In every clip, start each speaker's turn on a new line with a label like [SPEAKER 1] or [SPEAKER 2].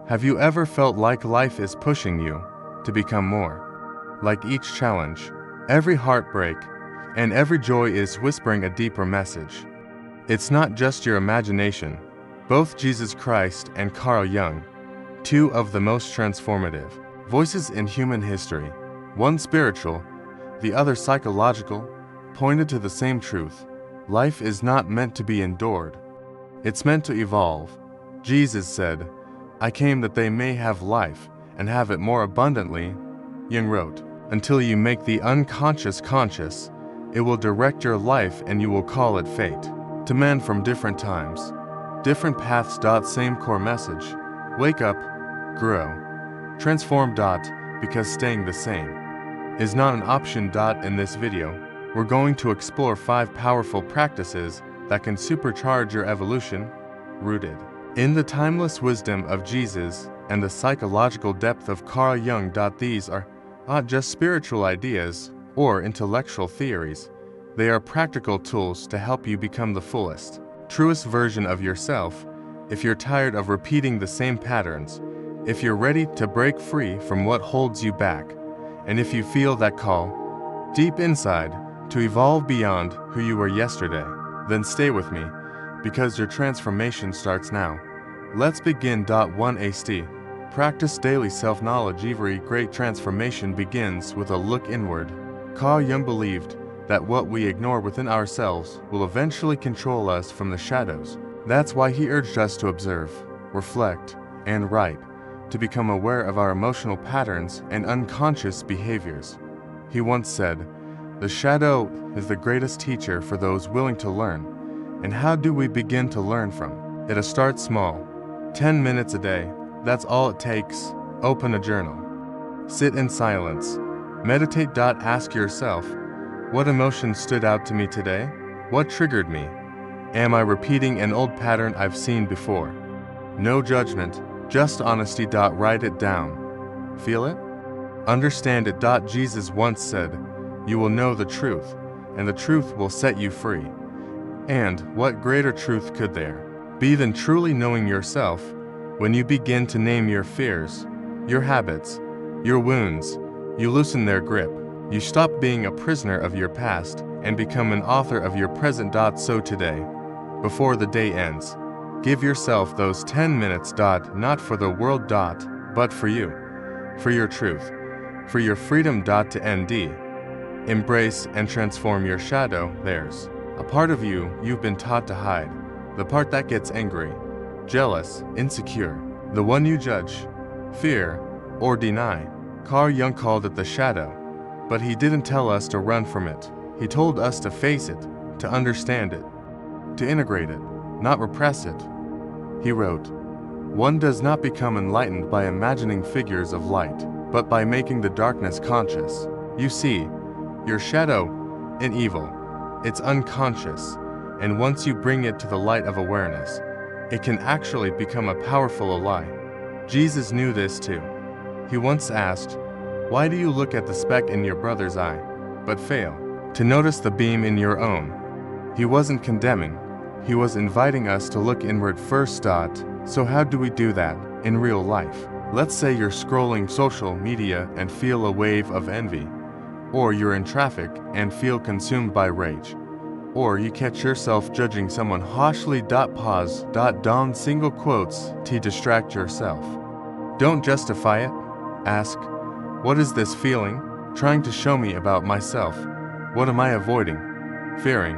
[SPEAKER 1] Have you ever felt like life is pushing you to become more? Like each challenge, every heartbreak, and every joy is whispering a deeper message. It's not just your imagination. Both Jesus Christ and Carl Jung, two of the most transformative voices in human history, one spiritual, the other psychological, pointed to the same truth. Life is not meant to be endured. It's meant to evolve. Jesus said, "I came that they may have life and have it more abundantly." Jung wrote, "Until you make the unconscious conscious, it will direct your life and you will call it fate." To men from different times, different paths. Same core message. Wake up, grow, transform. Because staying the same is not an option. In this video, we're going to explore 5 powerful practices that can supercharge your evolution, rooted in the timeless wisdom of Jesus and the psychological depth of Carl Jung. These are not just spiritual ideas or intellectual theories. They are practical tools to help you become the fullest, truest version of yourself. If you're tired of repeating the same patterns, if you're ready to break free from what holds you back, and if you feel that call deep inside to evolve beyond who you were yesterday, then stay with me, because your transformation starts now. Let's begin. 1. AST. Practice daily self-knowledge. Every great transformation begins with a look inward. Carl Jung believed that what we ignore within ourselves will eventually control us from the shadows. That's why he urged us to observe, reflect, and write, to become aware of our emotional patterns and unconscious behaviors. He once said, "The shadow is the greatest teacher for those willing to learn." And how do we begin to learn from it? Start small. 10 minutes a day, that's all it takes. Open a journal. Sit in silence. Meditate. Ask yourself, what emotion stood out to me today? What triggered me? Am I repeating an old pattern I've seen before? No judgment, just honesty. Write it down. Feel it? Understand it. Jesus once said, "You will know the truth, and the truth will set you free." And what greater truth could there be than truly knowing yourself? When you begin to name your fears, your habits, your wounds, you loosen their grip. You stop being a prisoner of your past and become an author of your present. So today, before the day ends, give yourself those 10 minutes. Not for the world. But for you, for your truth, for your freedom. To ND. Embrace and transform your shadow. There's a part of you you've been taught to hide, the part that gets angry, jealous, insecure, the one you judge, fear, or deny. Carl Jung called it the shadow, but he didn't tell us to run from it. He told us to face it, to understand it, to integrate it, not repress it. He wrote, "One does not become enlightened by imagining figures of light, but by making the darkness conscious." You see, your shadow in evil, it's unconscious, and once you bring it to the light of awareness, it can actually become a powerful ally. Jesus knew this too. He once asked, "Why do you look at the speck in your brother's eye, but fail to notice the beam in your own?" He wasn't condemning, he was inviting us to look inward first. So how do we do that in real life? Let's say you're scrolling social media and feel a wave of envy, or you're in traffic and feel consumed by rage, or you catch yourself judging someone harshly. Pause. Don single quotes to distract yourself. Don't justify it. Ask, what is this feeling trying to show me about myself? What am I avoiding, fearing,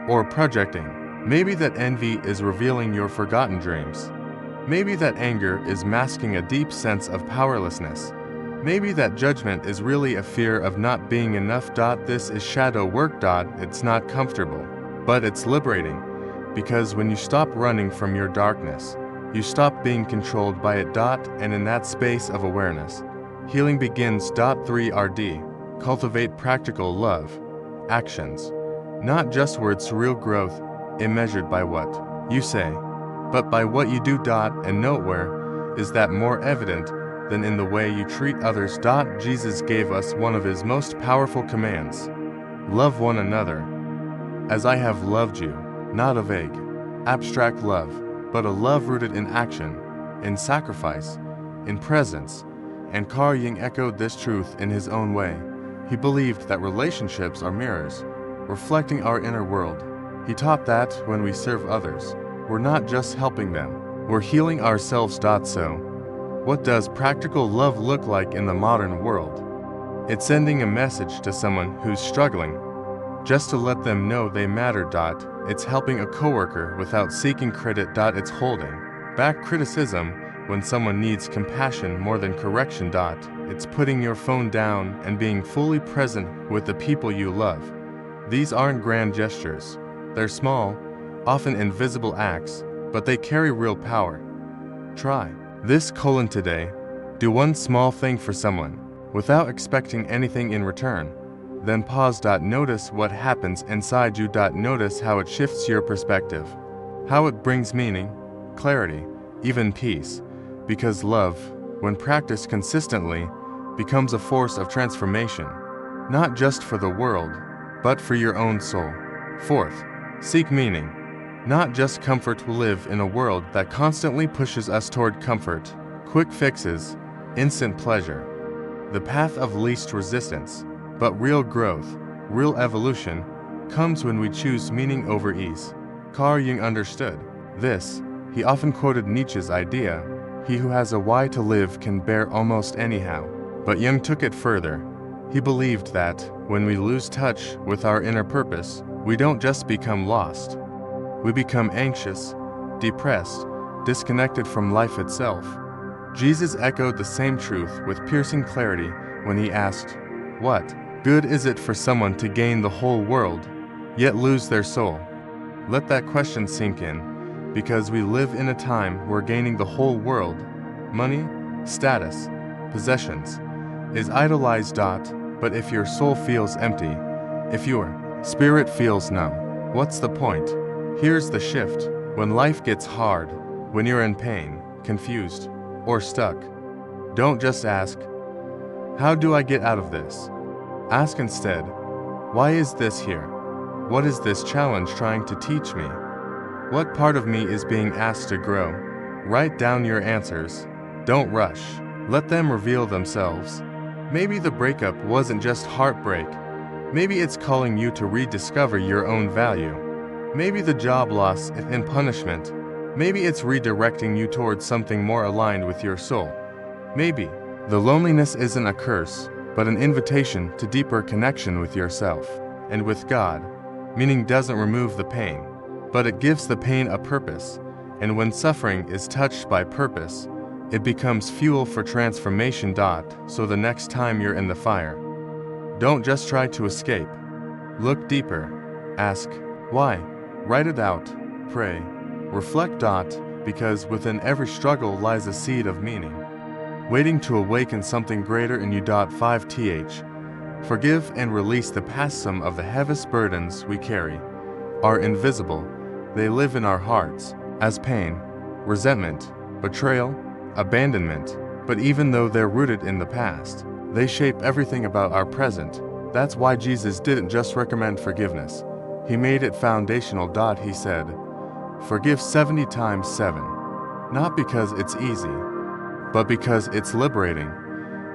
[SPEAKER 1] or projecting? Maybe that envy is revealing your forgotten dreams. Maybe that anger is masking a deep sense of powerlessness. Maybe that judgment is really a fear of not being enough. This is shadow work. It's not comfortable, but it's liberating, because when you stop running from your darkness, you stop being controlled by it. And in that space of awareness, healing begins. 3. RD. Cultivate practical love. Actions. Not just words. Real growth is measured by what you say, but by what you do. And nowhere is that more evident than in the way you treat others. Jesus gave us one of his most powerful commands. Love one another as I have loved you. Not a vague, abstract love, but a love rooted in action, in sacrifice, in presence, and Carl Jung echoed this truth in his own way. He believed that relationships are mirrors, reflecting our inner world. He taught that when we serve others, we're not just helping them, we're healing ourselves. So, what does practical love look like in the modern world? It's sending a message to someone who's struggling, just to let them know they matter. It's helping a coworker without seeking credit. It's holding back criticism when someone needs compassion more than correction. It's putting your phone down and being fully present with the people you love. These aren't grand gestures. They're small, often invisible acts, but they carry real power. Try this today. Do one small thing for someone, without expecting anything in return. Then pause. Notice what happens inside you. Notice how it shifts your perspective, how it brings meaning, clarity, even peace. Because love, when practiced consistently, becomes a force of transformation, not just for the world, but for your own soul. Fourth, seek meaning, not just comfort. We live in a world that constantly pushes us toward comfort, quick fixes, instant pleasure, the path of least resistance. But real growth, real evolution, comes when we choose meaning over ease. Carl Jung understood this. He often quoted Nietzsche's idea, "He who has a why to live can bear almost anyhow." But Jung took it further. He believed that when we lose touch with our inner purpose, we don't just become lost. We become anxious, depressed, disconnected from life itself. Jesus echoed the same truth with piercing clarity when he asked, "What good is it for someone to gain the whole world, yet lose their soul?" Let that question sink in, because we live in a time where gaining the whole world, money, status, possessions, is idolized. But if your soul feels empty, if your spirit feels numb, what's the point? Here's the shift. When life gets hard, when you're in pain, confused, or stuck, don't just ask, "How do I get out of this?" Ask instead, "Why is this here? What is this challenge trying to teach me? What part of me is being asked to grow?" Write down your answers. Don't rush. Let them reveal themselves. Maybe the breakup wasn't just heartbreak. Maybe it's calling you to rediscover your own value. Maybe the job loss isn't punishment. Maybe it's redirecting you towards something more aligned with your soul. Maybe the loneliness isn't a curse, but an invitation to deeper connection with yourself and with God. Meaning doesn't remove the pain, but it gives the pain a purpose. And when suffering is touched by purpose, it becomes fuel for transformation. So the next time you're in the fire, don't just try to escape. Look deeper. Ask, why? Write it out. Pray. Reflect. Because within every struggle lies a seed of meaning, waiting to awaken something greater in you. 5th. Forgive and release the past. Some of the heaviest burdens we carry are invisible. They live in our hearts as pain, resentment, betrayal, abandonment. But even though they're rooted in the past, they shape everything about our present. That's why Jesus didn't just recommend forgiveness. He made it foundational. He said, "Forgive 70 times 7. Not because it's easy, but because it's liberating.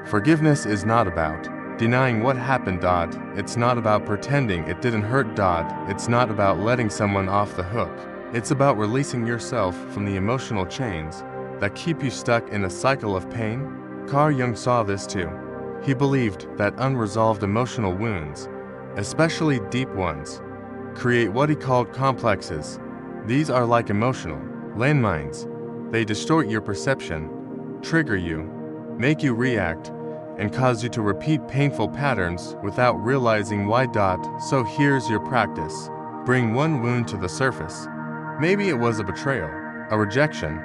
[SPEAKER 1] Forgiveness is not about denying what happened. It's not about pretending it didn't hurt. It's not about letting someone off the hook. It's about releasing yourself from the emotional chains that keep you stuck in a cycle of pain. Carl Jung saw this too. He believed that unresolved emotional wounds, especially deep ones, create what he called complexes. These are like emotional landmines. They distort your perception, trigger you, make you react, and cause you to repeat painful patterns without realizing why. So here's your practice. Bring one wound to the surface. Maybe it was a betrayal, a rejection,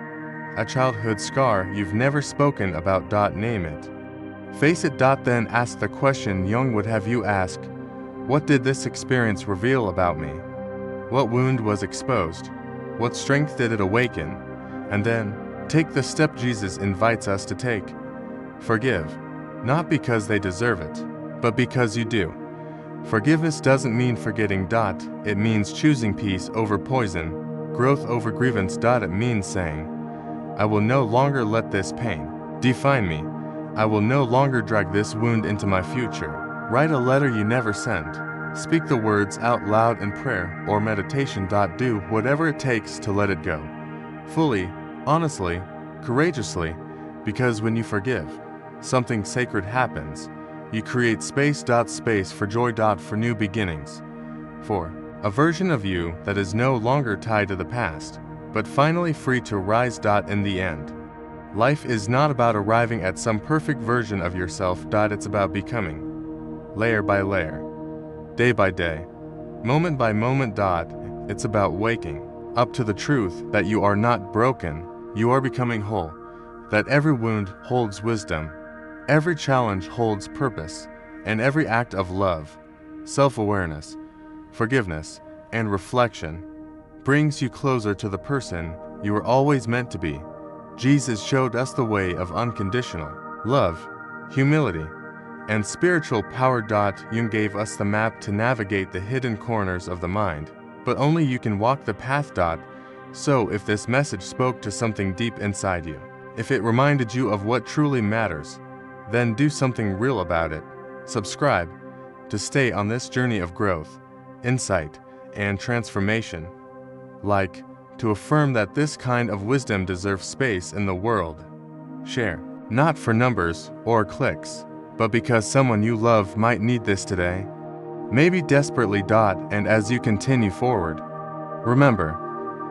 [SPEAKER 1] a childhood scar you've never spoken about. Name it. Face it. Then ask the question Jung would have you ask, what did this experience reveal about me? What wound was exposed? What strength did it awaken? And then, take the step Jesus invites us to take. Forgive, not because they deserve it, but because you do. Forgiveness doesn't mean forgetting. It means choosing peace over poison, growth over grievance. It means saying, "I will no longer let this pain Define me. I will no longer drag this wound into my future. Write a letter you never sent. Speak the words out loud in prayer or meditation. Do whatever it takes to let it go. Fully, honestly, courageously, because when you forgive, something sacred happens. You create space for joy for new beginnings. 4. A version of you that is no longer tied to the past, but finally free to rise. In the end, life is not about arriving at some perfect version of yourself. It's about becoming, layer by layer, day by day, moment by moment. It's about waking up to the truth that you are not broken, you are becoming whole, that every wound holds wisdom, every challenge holds purpose, and every act of love, self-awareness, forgiveness, and reflection brings you closer to the person you were always meant to be. Jesus showed us the way of unconditional love, humility, and spiritual power. Jung gave us the map to navigate the hidden corners of the mind, but only you can walk the path. So if this message spoke to something deep inside you, if it reminded you of what truly matters, then do something real about it. Subscribe to stay on this journey of growth, insight, and transformation. Like to affirm that this kind of wisdom deserves space in the world. Share, not for numbers or clicks, but because someone you love might need this today. Maybe desperately. And as you continue forward, remember,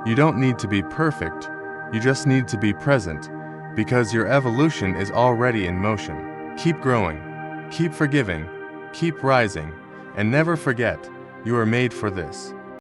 [SPEAKER 1] you don't need to be perfect, you just need to be present, because your evolution is already in motion. Keep growing, keep forgiving, keep rising, and never forget, you are made for this.